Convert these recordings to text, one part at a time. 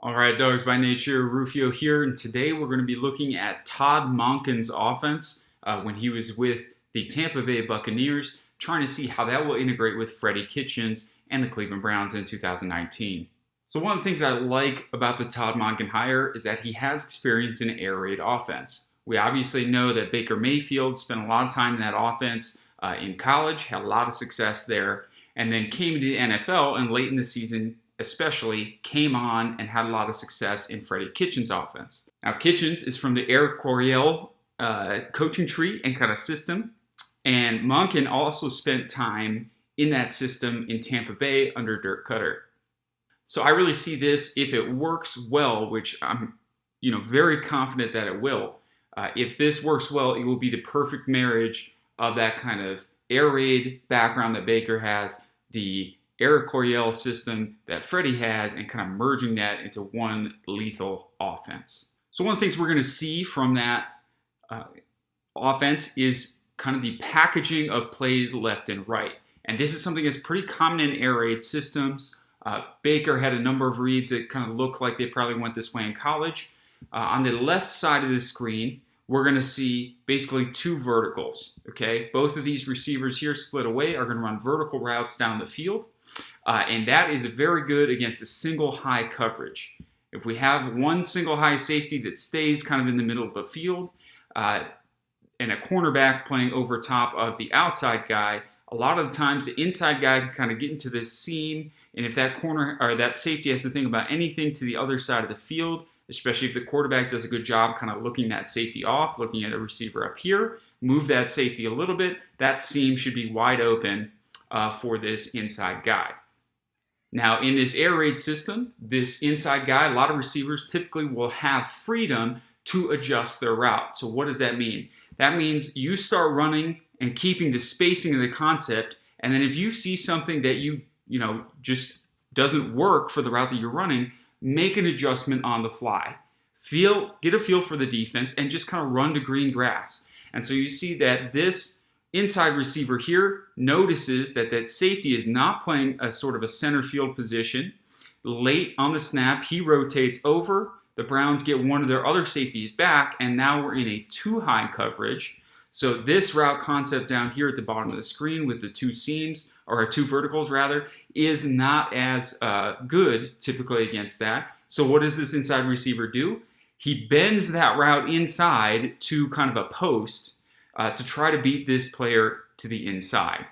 All right, Dogs by Nature, Rufio here, and today we're going to be looking at Todd Monken's offense when he was with the Tampa Bay Buccaneers, trying to see how that will integrate with Freddie Kitchens and the Cleveland Browns in 2019. So one of the things I like about the Todd Monken hire is that he has experience in air raid offense. We obviously know that Baker Mayfield spent a lot of time in that offense in college, had a lot of success there, and then came to the NFL and late in the season especially came on and had a lot of success in Freddie Kitchens' offense. Now, Kitchens is from the Eric Coryell coaching tree and kind of system, and Monken also spent time in that system in Tampa Bay under Dirk Cutter. So I really see this, if it works well, which I'm very confident that it will, if this works well, it will be the perfect marriage of that kind of air raid background that Baker has, the Eric Coryell system that Freddie has, and kind of merging that into one lethal offense. So one of the things we're going to see from that offense is kind of the packaging of plays left and right. And this is something that's pretty common in air raid systems. Baker had a number of reads that kind of look like they probably went this way in college. On the left side of the screen, we're going to see basically two verticals. Okay, both of these receivers here split away are going to run vertical routes down the field. And that is very good against a single high coverage. If we have one single high safety that stays kind of in the middle of the field, and a cornerback playing over top of the outside guy, a lot of the times the inside guy can kind of get into this seam, and if that corner or that safety has to think about anything to the other side of the field, especially if the quarterback does a good job kind of looking that safety off, looking at a receiver up here, move that safety a little bit, that seam should be wide open for this inside guy. Now, in this air raid system, this inside guy, a lot of receivers typically will have freedom to adjust their route. So what does that mean? That means you start running and keeping the spacing of the concept, and then if you see something that just doesn't work for the route that you're running, make an adjustment on the fly. Get a feel for the defense and just kind of run to green grass. And so you see that this inside receiver here notices that safety is not playing a sort of a center field position. Late on the snap, he rotates over. The Browns get one of their other safeties back, and now we're in a too high coverage. So this route concept down here at the bottom of the screen with the two seams, or two verticals rather, is not as good typically against that. So what does this inside receiver do? He bends that route inside to kind of a post to try to beat this player to the inside.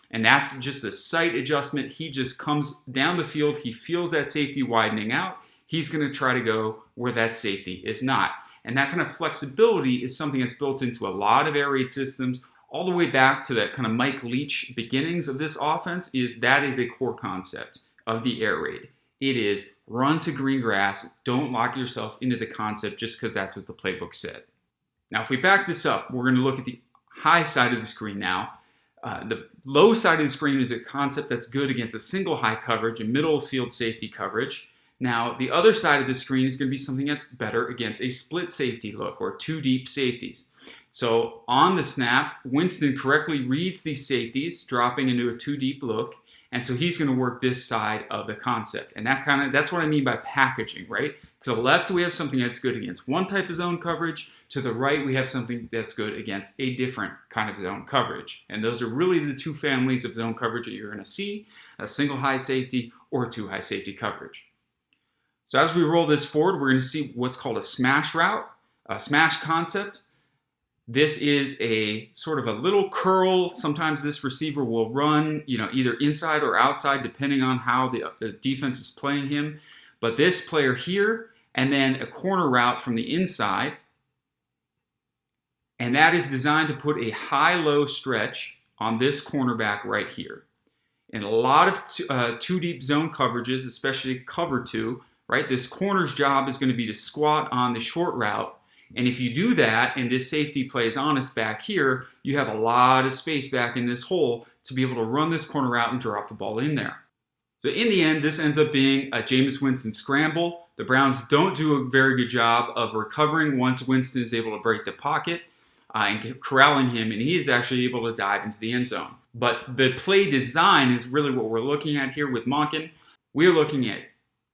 And that's just a sight adjustment. He just comes down the field. He feels that safety widening out. He's going to try to go where that safety is not. And that kind of flexibility is something that's built into a lot of air raid systems, all the way back to that kind of Mike Leach beginnings of this offense. That is a core concept of the air raid. It is run to green grass. Don't lock yourself into the concept just because that's what the playbook said. Now, if we back this up, we're going to look at the high side of the screen now. The low side of the screen is a concept that's good against a single high coverage and middle of field safety coverage. Now, the other side of the screen is going to be something that's better against a split safety look or two deep safeties. So on the snap, Winston correctly reads these safeties, dropping into a two deep look. And so he's going to work this side of the concept. And that's what I mean by packaging, right? To the left, we have something that's good against one type of zone coverage. To the right, we have something that's good against a different kind of zone coverage. And those are really the two families of zone coverage that you're going to see, a single high safety or a two high safety coverage. So as we roll this forward, we're going to see what's called a smash route, a smash concept. This is a sort of a little curl. Sometimes this receiver will run, either inside or outside, depending on how the defense is playing him. But this player here, and then a corner route from the inside. And that is designed to put a high-low stretch on this cornerback right here. In a lot of two deep zone coverages, especially cover two, right, this corner's job is going to be to squat on the short route. And if you do that, and this safety plays honest back here, you have a lot of space back in this hole to be able to run this corner route and drop the ball in there. So in the end, this ends up being a Jameis Winston scramble. The Browns don't do a very good job of recovering once Winston is able to break the pocket and corralling him, and he is actually able to dive into the end zone. But the play design is really what we're looking at here with Monken. We're looking at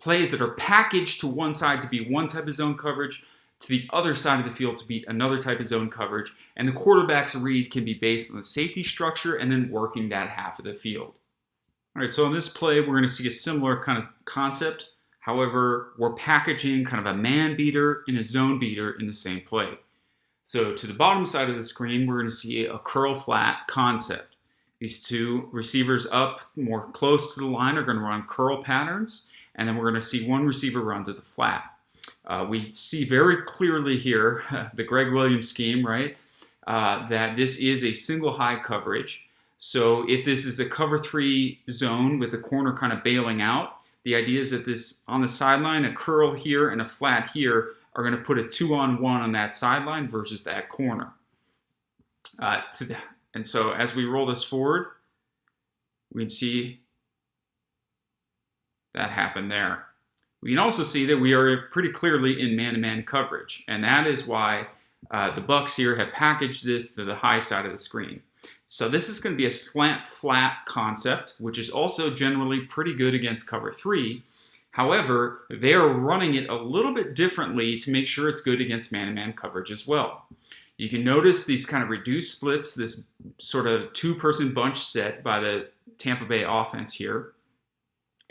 plays that are packaged to one side to be one type of zone coverage, to the other side of the field to be another type of zone coverage, and the quarterback's read can be based on the safety structure and then working that half of the field. All right, so in this play, we're going to see a similar kind of concept. However, we're packaging kind of a man beater and a zone beater in the same play. So to the bottom side of the screen, we're going to see a curl flat concept. These two receivers up more close to the line are going to run curl patterns, and then we're going to see one receiver run to the flat. We see very clearly here the Greg Williams scheme, right? That this is a single high coverage. So if this is a cover 3 zone with the corner kind of bailing out, the idea is that this on the sideline, a curl here and a flat here are going to put a 2-on-1 on that sideline versus that corner. And so as we roll this forward, we can see that happen there. We can also see that we are pretty clearly in man-to-man coverage, and that is why the Bucs here have packaged this to the high side of the screen. So this is going to be a slant flat concept, which is also generally pretty good against cover 3. However, they are running it a little bit differently to make sure it's good against man-to-man coverage as well. You can notice these kind of reduced splits, this sort of 2-person bunch set by the Tampa Bay offense here.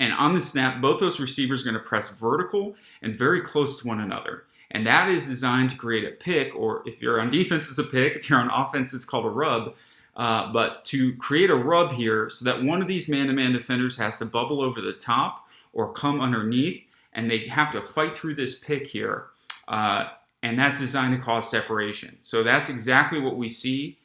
And on the snap, both those receivers are going to press vertical and very close to one another. And that is designed to create a pick, or if you're on defense, it's a pick. If you're on offense, it's called a rub. But to create a rub here so that one of these man-to-man defenders has to bubble over the top or come underneath, and they have to fight through this pick here. And that's designed to cause separation. So that's exactly what we see.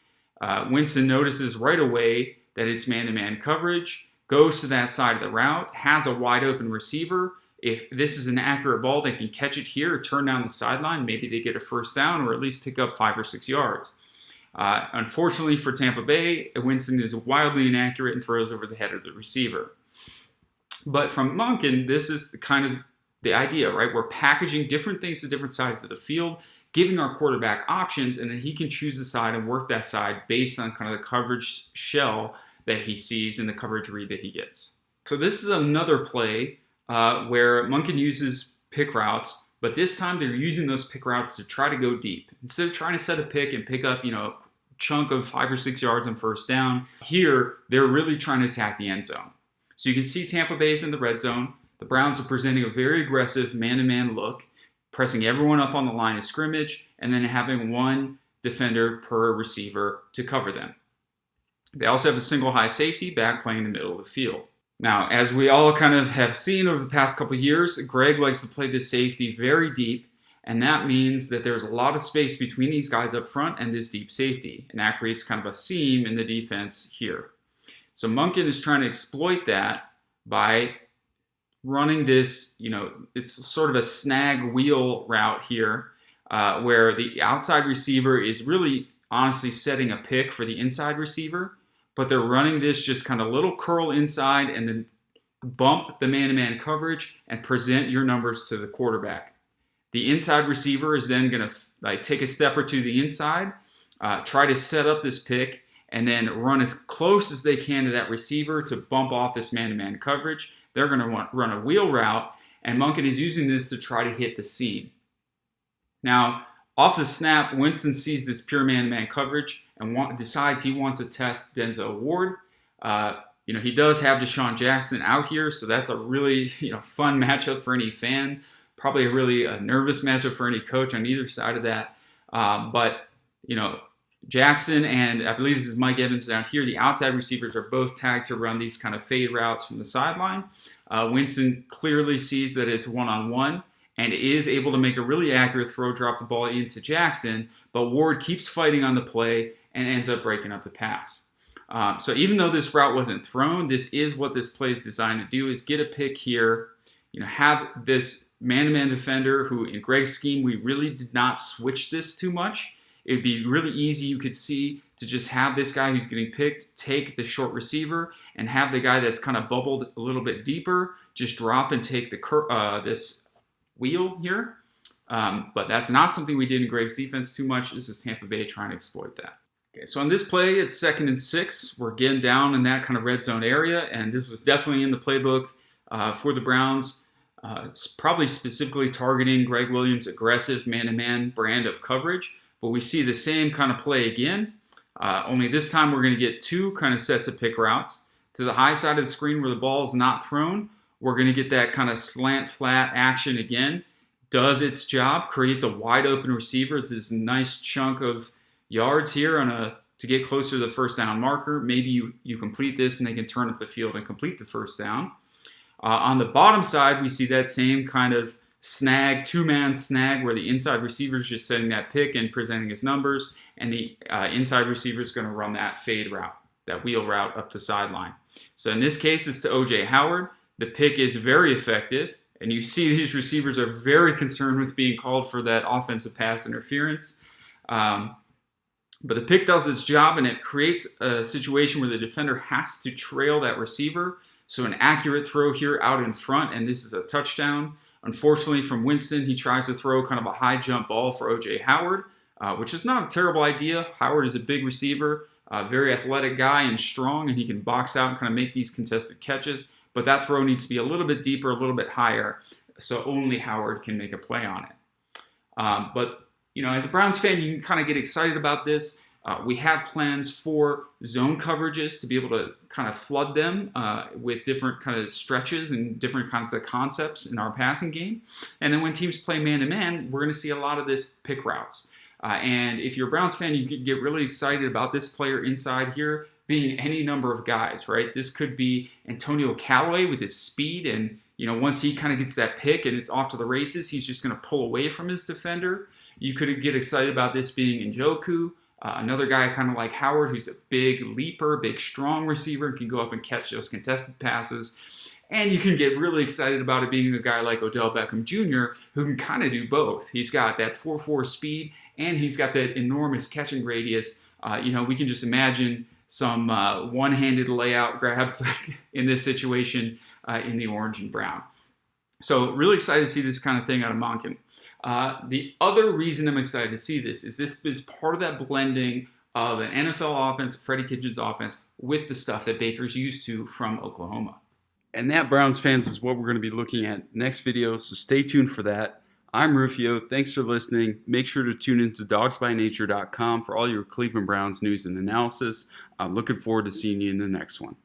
Winston notices right away that it's man-to-man coverage, goes to that side of the route, has a wide open receiver. If this is an accurate ball, they can catch it here, turn down the sideline. Maybe they get a first down or at least pick up 5 or 6 yards. Unfortunately for Tampa Bay, Winston is wildly inaccurate and throws over the head of the receiver. But from Monken, this is the idea, right? We're packaging different things to different sides of the field, giving our quarterback options, and then he can choose a side and work that side based on kind of the coverage shell that he sees and the coverage read that he gets. So this is another play where Monken uses pick routes, but this time they're using those pick routes to try to go deep. Instead of trying to set a pick and pick up, a chunk of 5 or 6 yards on first down, here they're really trying to attack the end zone. So you can see Tampa Bay's in the red zone. The Browns are presenting a very aggressive man-to-man look, pressing everyone up on the line of scrimmage, and then having one defender per receiver to cover them. They also have a single high safety back playing in the middle of the field. Now, as we all kind of have seen over the past couple of years, Greg likes to play this safety very deep, and that means that there's a lot of space between these guys up front and this deep safety, and that creates kind of a seam in the defense here. So Monken is trying to exploit that by running this, it's sort of a snag wheel route here, where the outside receiver is really honestly setting a pick for the inside receiver, but they're running this just kind of little curl inside and then bump the man-to-man coverage and present your numbers to the quarterback. The inside receiver is then going to take a step or two to the inside, try to set up this pick, and then run as close as they can to that receiver to bump off this man-to-man coverage. They're going to run a wheel route, and Monken is using this to try to hit the seam. Now, off the snap, Winston sees this pure man-to-man coverage and decides he wants to test Denzel Ward. He does have Deshaun Jackson out here, so that's a really fun matchup for any fan. Probably a really nervous matchup for any coach on either side of that. But Jackson and I believe this is Mike Evans down here, the outside receivers are both tagged to run these kind of fade routes from the sideline. Winston clearly sees that it's one-on-one and is able to make a really accurate throw, drop the ball into Jackson, but Ward keeps fighting on the play and ends up breaking up the pass. So even though this route wasn't thrown, this is what this play is designed to do, is get a pick here, have this man-to-man defender who in Greg's scheme, we really did not switch this too much. It would be really easy, you could see, to just have this guy who's getting picked take the short receiver and have the guy that's kind of bubbled a little bit deeper just drop and take this wheel here. But that's not something we did in Greg's defense too much. This is Tampa Bay trying to exploit that. Okay, so on this play, it's 2nd and 6. We're getting down in that kind of red zone area, and this was definitely in the playbook for the Browns. It's probably specifically targeting Greg Williams' aggressive man-to-man brand of coverage, but we see the same kind of play again. Only this time we're going to get two kind of sets of pick routes. To the high side of the screen where the ball is not thrown, we're going to get that kind of slant flat action again. Does its job, creates a wide open receiver. It's this nice chunk of yards here to get closer to the first down marker. Maybe you complete this and they can turn up the field and complete the first down. On the bottom side, we see that same kind of snag, two-man snag, where the inside receiver is just setting that pick and presenting his numbers, and the inside receiver is going to run that fade route, that wheel route up the sideline. So in this case, it's to O.J. Howard. The pick is very effective, and you see these receivers are very concerned with being called for that offensive pass interference. But the pick does its job, and it creates a situation where the defender has to trail that receiver. So an accurate throw here out in front, and this is a touchdown. Unfortunately, from Winston, he tries to throw kind of a high jump ball for O.J. Howard, which is not a terrible idea. Howard is a big receiver, very athletic guy and strong, and he can box out and kind of make these contested catches. But that throw needs to be a little bit deeper, a little bit higher, so only Howard can make a play on it. But as a Browns fan, you can kind of get excited about this. We have plans for zone coverages to be able to kind of flood them with different kind of stretches and different kinds of concepts in our passing game. And then when teams play man-to-man, we're going to see a lot of this pick routes. And if you're a Browns fan, you can get really excited about this player inside here being any number of guys, right? This could be Antonio Callaway with his speed, and once he kind of gets that pick and it's off to the races, he's just going to pull away from his defender. You could get excited about this being Njoku. Another guy kind of like Howard, who's a big leaper, big strong receiver, can go up and catch those contested passes. And you can get really excited about it being a guy like Odell Beckham Jr., who can kind of do both. He's got that 4.4 speed, and he's got that enormous catching radius. We can just imagine some one-handed layout grabs in this situation in the orange and brown. So really excited to see this kind of thing out of Monken. The other reason I'm excited to see this is part of that blending of an NFL offense, Freddie Kitchens offense, with the stuff that Baker's used to from Oklahoma. And that, Browns fans, is what we're going to be looking at next video, so stay tuned for that. I'm Rufio. Thanks for listening. Make sure to tune into dogsbynature.com for all your Cleveland Browns news and analysis. I'm looking forward to seeing you in the next one.